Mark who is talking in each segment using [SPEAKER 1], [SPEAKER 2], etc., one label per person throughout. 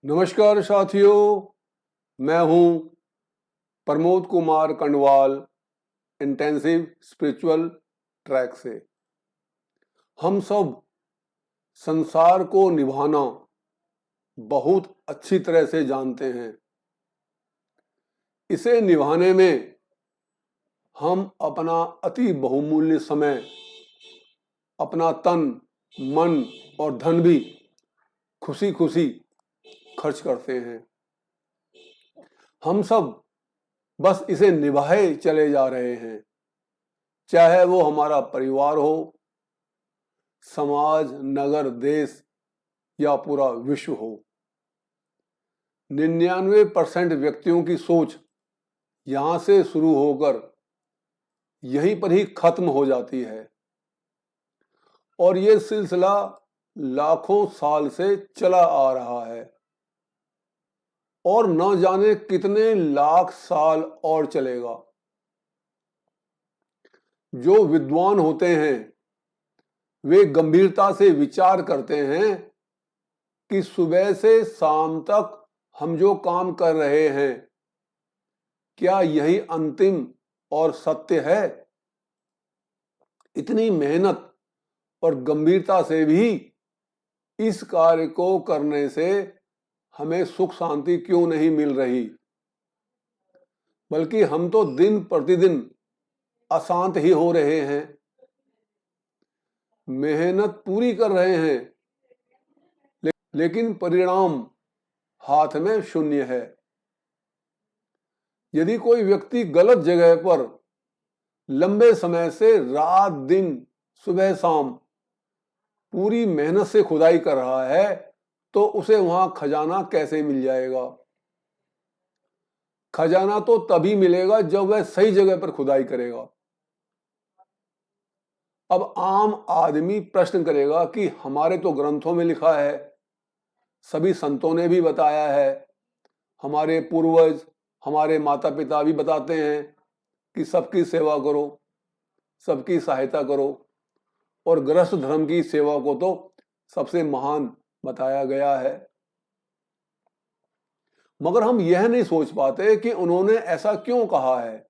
[SPEAKER 1] नमस्कार साथियों, मैं हूं Pramod Kumar Kandwal intensive spiritual track से। हम सब संसार को निभाना बहुत अच्छी तरह से जानते हैं। इसे निभाने में हम अपना अति बहुमूल्य समय, अपना तन, मन और धन भी खुशी खुशी खर्च करते हैं। हम सब बस इसे निभाए चले जा रहे हैं, चाहे वो हमारा परिवार हो, समाज, नगर, देश या पूरा विश्व हो। 99% व्यक्तियों की सोच यहां से शुरू होकर यहीं पर ही खत्म हो जाती है और ये सिलसिला लाखों साल से चला आ रहा है और न जाने कितने लाख साल और चलेगा। जो विद्वान होते हैं वे गंभीरता से विचार करते हैं कि सुबह से शाम तक हम जो काम कर रहे हैं, क्या यही अंतिम और सत्य है? इतनी मेहनत और गंभीरता से भी इस कार्य को करने से हमें सुख शांति क्यों नहीं मिल रही, बल्कि हम तो दिन प्रतिदिन अशांत ही हो रहे हैं। मेहनत पूरी कर रहे हैं लेकिन परिणाम हाथ में शून्य है। यदि कोई व्यक्ति गलत जगह पर लंबे समय से रात दिन सुबह शाम पूरी मेहनत से खुदाई कर रहा है तो उसे वहां खजाना कैसे मिल जाएगा? खजाना तो तभी मिलेगा जब वह सही जगह पर खुदाई करेगा। अब आम आदमी प्रश्न करेगा कि हमारे तो ग्रंथों में लिखा है, सभी संतों ने भी बताया है, हमारे पूर्वज, हमारे माता पिता भी बताते हैं कि सबकी सेवा करो, सबकी सहायता करो और गृहस्थ धर्म की सेवा को तो सबसे महान बताया गया है। मगर हम यह नहीं सोच पाते कि उन्होंने ऐसा क्यों कहा है।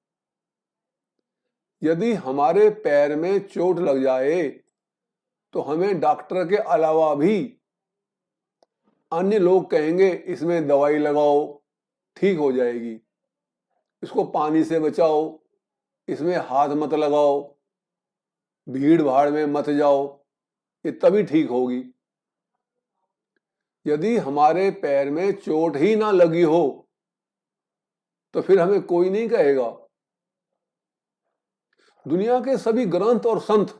[SPEAKER 1] यदि हमारे पैर में चोट लग जाए तो हमें डॉक्टर के अलावा भी अन्य लोग कहेंगे इसमें दवाई लगाओ, ठीक हो जाएगी, इसको पानी से बचाओ, इसमें हाथ मत लगाओ, भीड़ भाड़ में मत जाओ, ये तभी ठीक होगी। यदि हमारे पैर में चोट ही ना लगी हो तो फिर हमें कोई नहीं कहेगा। दुनिया के सभी ग्रंथ और संत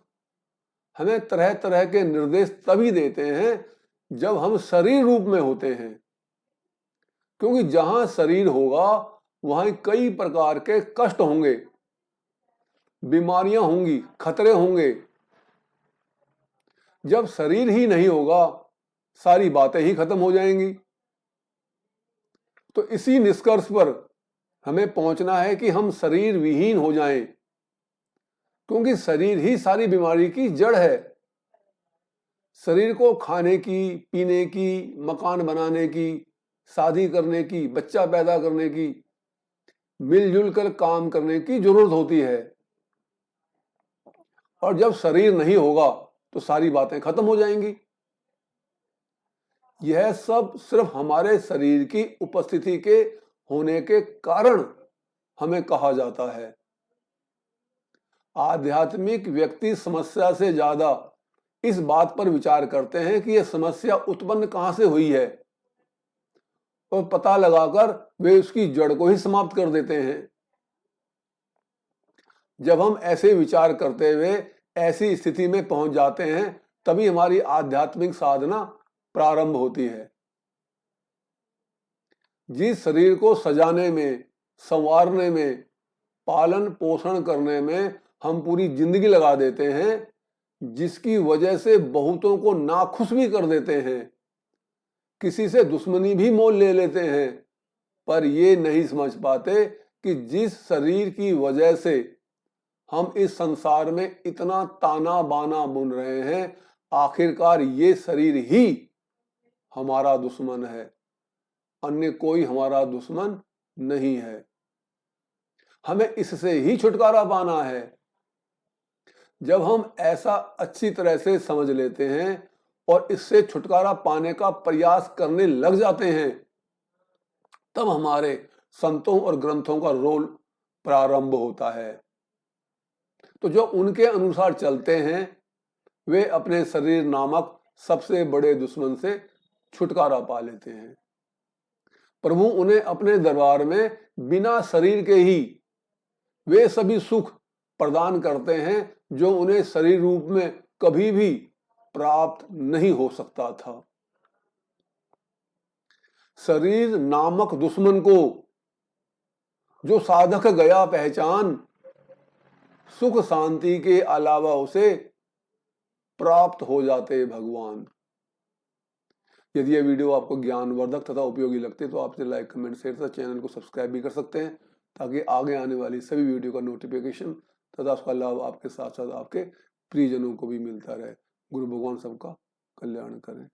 [SPEAKER 1] हमें तरह तरह के निर्देश तभी देते हैं जब हम शरीर रूप में होते हैं, क्योंकि जहां शरीर होगा वहां कई प्रकार के कष्ट होंगे, बीमारियां होंगी, खतरे होंगे। जब शरीर ही नहीं होगा सारी बातें ही खत्म हो जाएंगी। तो इसी निष्कर्ष पर हमें पहुंचना है कि हम शरीर विहीन हो जाएं, क्योंकि शरीर ही सारी बीमारी की जड़ है। शरीर को खाने की, पीने की, मकान बनाने की, शादी करने की, बच्चा पैदा करने की, मिलजुल कर काम करने की जरूरत होती है और जब शरीर नहीं होगा तो सारी बातें खत्म हो जाएंगी। यह सब सिर्फ हमारे शरीर की उपस्थिति के होने के कारण हमें कहा जाता है। आध्यात्मिक व्यक्ति समस्या से ज्यादा इस बात पर विचार करते हैं कि यह समस्या उत्पन्न कहां से हुई है और पता लगाकर वे उसकी जड़ को ही समाप्त कर देते हैं। जब हम ऐसे विचार करते हुए ऐसी स्थिति में पहुंच जाते हैं तभी हमारी आध्यात्मिक साधना प्रारंभ होती है। जिस शरीर को सजाने में, संवारने में, पालन पोषण करने में हम पूरी जिंदगी लगा देते हैं, जिसकी वजह से बहुतों को नाखुश भी कर देते हैं, किसी से दुश्मनी भी मोल ले लेते हैं, पर ये नहीं समझ पाते कि जिस शरीर की वजह से हम इस संसार में इतना ताना बाना बुन रहे हैं, आखिरकार ये शरीर ही हमारा दुश्मन है। अन्य कोई हमारा दुश्मन नहीं है। हमें इससे ही छुटकारा पाना है। जब हम ऐसा अच्छी तरह से समझ लेते हैं और इससे छुटकारा पाने का प्रयास करने लग जाते हैं, तब हमारे संतों और ग्रंथों का रोल प्रारंभ होता है। तो जो उनके अनुसार चलते हैं वे अपने शरीर नामक सबसे बड़े दुश्मन से छुटकारा पा लेते हैं। प्रभु उन्हें अपने दरबार में बिना शरीर के ही वे सभी सुख प्रदान करते हैं जो उन्हें शरीर रूप में कभी भी प्राप्त नहीं हो सकता था। शरीर नामक दुश्मन को जो साधक गया पहचान, सुख शांति के अलावा उसे प्राप्त हो जाते भगवान। यदि यह वीडियो आपको ज्ञानवर्धक तथा उपयोगी लगते तो आपसे लाइक, कमेंट, शेयर तथा चैनल को सब्सक्राइब भी कर सकते हैं, ताकि आगे आने वाली सभी वीडियो का नोटिफिकेशन तथा उसका लाभ आपके साथ साथ आपके प्रियजनों को भी मिलता रहे। गुरु भगवान सबका कल्याण करें।